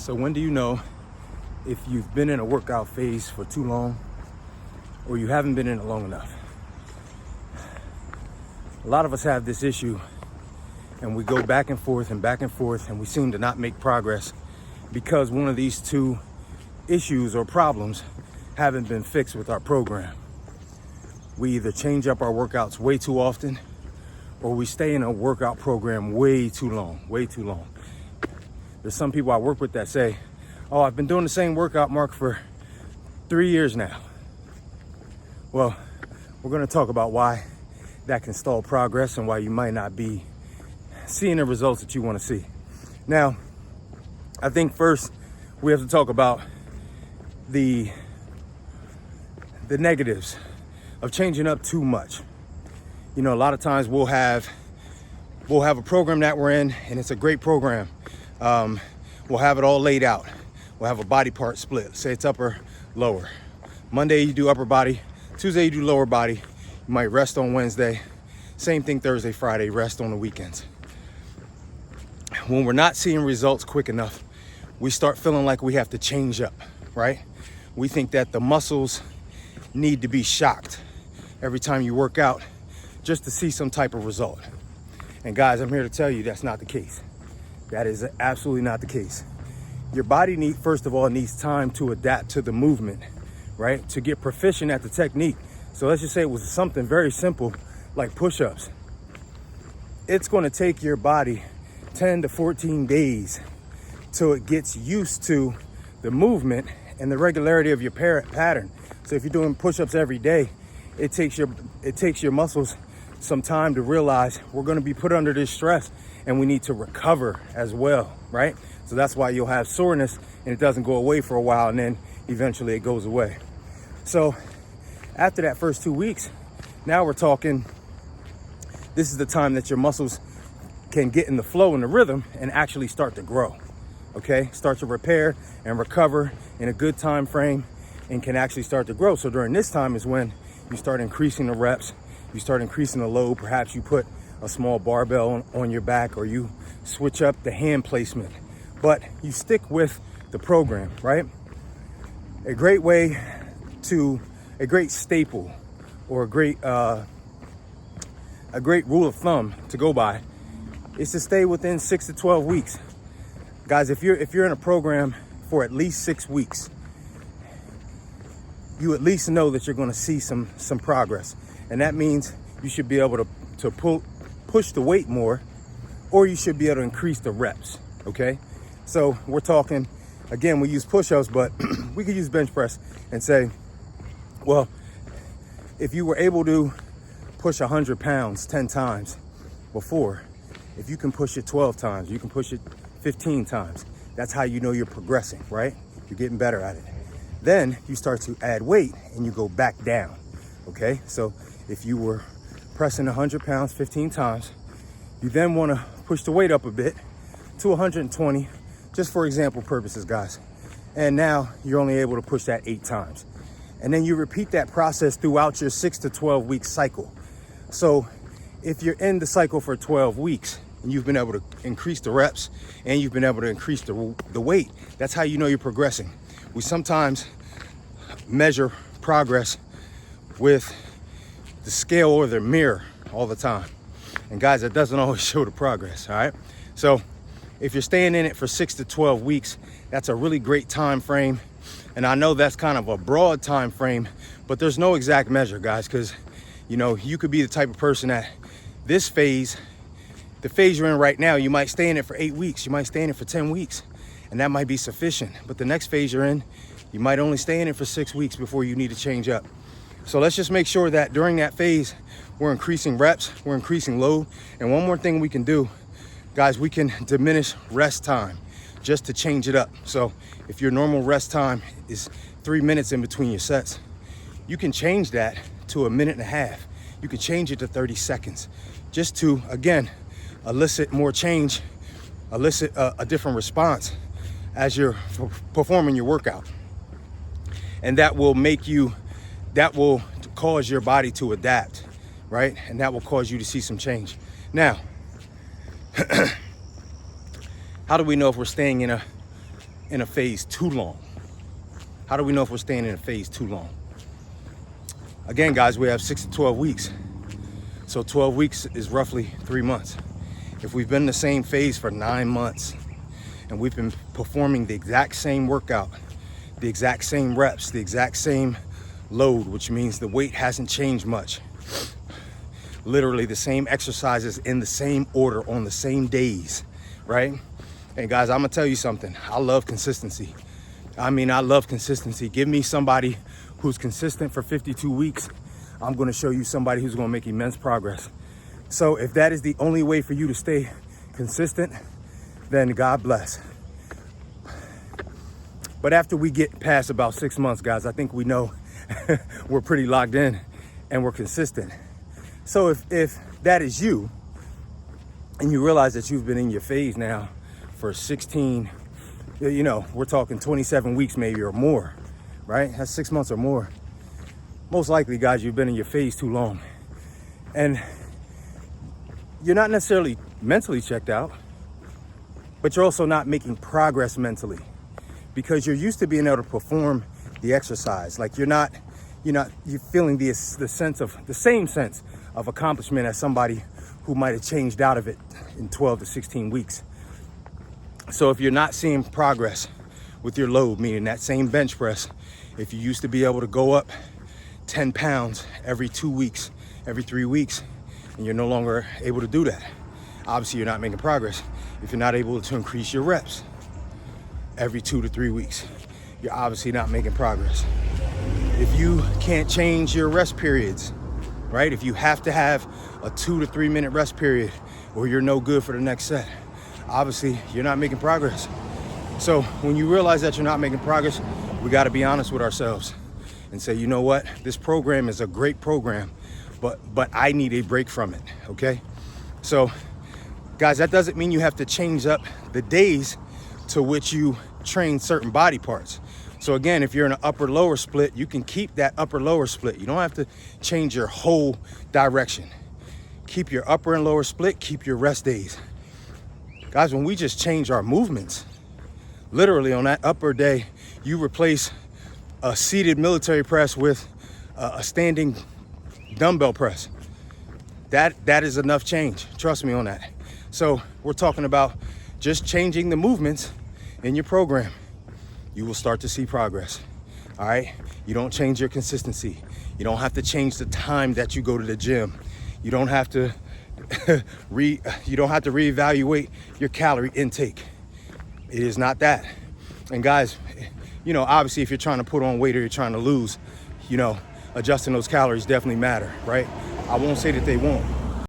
So when do you know if you've been in a workout phase for too long or you haven't been in it long enough? A lot of us have this issue and we go back and forth and we seem to not make progress because one of these two issues or problems haven't been fixed with our program. We either change up our workouts way too often or we stay in a workout program way too long. There's some people I work with that say, oh, I've been doing the same workout, Marc, for 3 years now. Well, we're gonna talk about why that can stall progress and why you might not be seeing the results that you wanna see. Now, I think first we have to talk about the negatives of changing up too much. You know, a lot of times we'll have a program that we're in and it's a great program. We'll have it all laid out. We'll have a body part split. Say it's upper, lower. Monday you do upper body. Tuesday you do lower body. You might rest on Wednesday. Same thing Thursday, Friday, rest on the weekends. When we're not seeing results quick enough, we start feeling like we have to change up, right? We think that the muscles need to be shocked every time you work out just to see some type of result. And guys, I'm here to tell you that's not the case. That is absolutely not the case. Your body first of all, needs time to adapt to the movement, right? To get proficient at the technique. So let's just say it was something very simple like push-ups. It's gonna take your body 10 to 14 days till it gets used to the movement and the regularity of your pattern. So if you're doing push-ups every day, it takes your muscles some time to realize we're going to be put under this stress and we need to recover as well, right? So that's why you'll have soreness and it doesn't go away for a while and then eventually it goes away. So after that first 2 weeks, now we're talking, this is the time that your muscles can get in the flow and the rhythm and actually start to grow, okay? Start to repair and recover in a good time frame and can actually start to grow. So during this time is when you start increasing the reps, you start increasing the load. Perhaps you put a small barbell on your back or you switch up the hand placement, but you stick with the program, right? A great staple or a great rule of thumb to go by is to stay within 6 to 12 weeks. Guys, if you're in a program for at least 6 weeks, you at least know that you're going to see some progress. And that means you should be able to push the weight more, or you should be able to increase the reps, okay? So we're talking, again, we use push-ups, but we could use bench press and say, well, if you were able to push 100 pounds 10 times before, if you can push it 12 times, you can push it 15 times. That's how you know you're progressing, right? You're getting better at it. Then you start to add weight and you go back down, okay? So if you were pressing 100 pounds 15 times, you then want to push the weight up a bit to 120, just for example purposes, guys. And now you're only able to push that 8 times. And then you repeat that process throughout your 6 to 12 week cycle. So if you're in the cycle for 12 weeks and you've been able to increase the reps and you've been able to increase the weight, that's how you know you're progressing. We sometimes measure progress with the scale or the mirror all the time. And guys, that doesn't always show the progress, all right? So if you're staying in it for 6 to 12 weeks, that's a really great time frame. And I know that's kind of a broad time frame, but there's no exact measure, guys, because, you know, you could be the type of person that this phase, the phase you're in right now, you might stay in it for 8 weeks, you might stay in it for 10 weeks, and that might be sufficient. But the next phase you're in, you might only stay in it for 6 weeks before you need to change up. So let's just make sure that during that phase, we're increasing reps, we're increasing load. And one more thing we can do, guys, we can diminish rest time just to change it up. So if your normal rest time is 3 minutes in between your sets, you can change that to 1.5 minutes. You can change it to 30 seconds just to, again, elicit more change, elicit a different response as you're performing your workout. And that will cause your body to adapt, right? And that will cause you to see some change. Now, how do we know if we're staying in in a phase too long? How do we know if we're staying in a phase too long? Again, guys, we have 6 to 12 weeks. So 12 weeks is roughly 3 months. If we've been in the same phase for 9 months and we've been performing the exact same workout, the exact same reps, the exact same load, which means the weight hasn't changed much, literally the same exercises in the same order on the same days, right? And guys, I'm gonna tell you something. I love consistency. I mean, I love consistency. Give me somebody who's consistent for 52 weeks. I'm gonna show you somebody who's gonna make immense progress. So if that is the only way for you to stay consistent, then God bless. But after we get past about 6 months, guys, I think we know we're pretty locked in and we're consistent. So if that is you, and you realize that you've been in your phase now for 16, you know, we're talking 27 weeks maybe or more, right? That's 6 months or more. Most likely, guys, you've been in your phase too long. And you're not necessarily mentally checked out, but you're also not making progress mentally, because you're used to being able to perform the exercise. Like you're feeling the same sense of accomplishment as somebody who might have changed out of it in 12 to 16 weeks. So if you're not seeing progress with your load, meaning that same bench press, if you used to be able to go up 10 pounds every 2 weeks, every 3 weeks, and you're no longer able to do that, obviously you're not making progress. If you're not able to increase your reps every 2 to 3 weeks, you're obviously not making progress. If you can't change your rest periods, right? If you have to have a 2 to 3 minute rest period or you're no good for the next set, obviously you're not making progress. So when you realize that you're not making progress, we got to be honest with ourselves and say, you know what? This program is a great program, but I need a break from it, okay? So guys, that doesn't mean you have to change up the days to which you train certain body parts. So again, if you're in an upper lower split, you can keep that upper lower split. You don't have to change your whole direction. Keep your upper and lower split, keep your rest days. Guys, when we just change our movements, literally on that upper day, you replace a seated military press with a standing dumbbell press. That is enough change. Trust me on that. So we're talking about just changing the movements in your program. You will start to see progress. All right. You don't change your consistency. You don't have to change the time that you go to the gym. You don't have to reevaluate your calorie intake. It is not that. And guys, you know, obviously if you're trying to put on weight or you're trying to lose, you know, adjusting those calories definitely matter, right? I won't say that they won't,